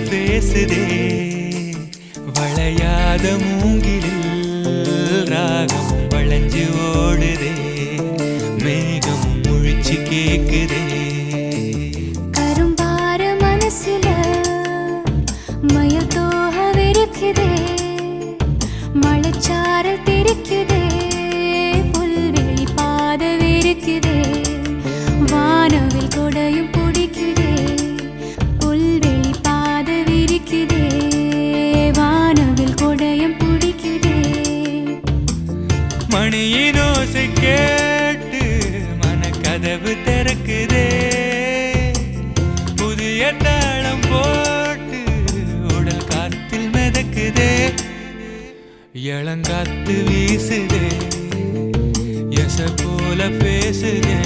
பேசுதே வளையாத மூங்கிலில் ராகம் வளைஞ்சு ஓடுதே மேகம் முழிச்சு கேக்குதே கரும்பார மனசுல மயில் தோக விரிக்குதே மழைச்சாரல் தெரிக்குதே புல்வெளி பாத விரிக்குதே வானவில் கொடையும் பிடிக்குதே புல்வெளி பாத விரிக்குதே வானவில் கொடையும் பிடிக்குதே மணியின் ஓசை கேட்டு மனக்கதவு திறக்குதே புதிய தாளம் போட்டு உடல் காத்தில் மிதக்குதே இளங்காத்து வீசுதே எச போல பேசுதே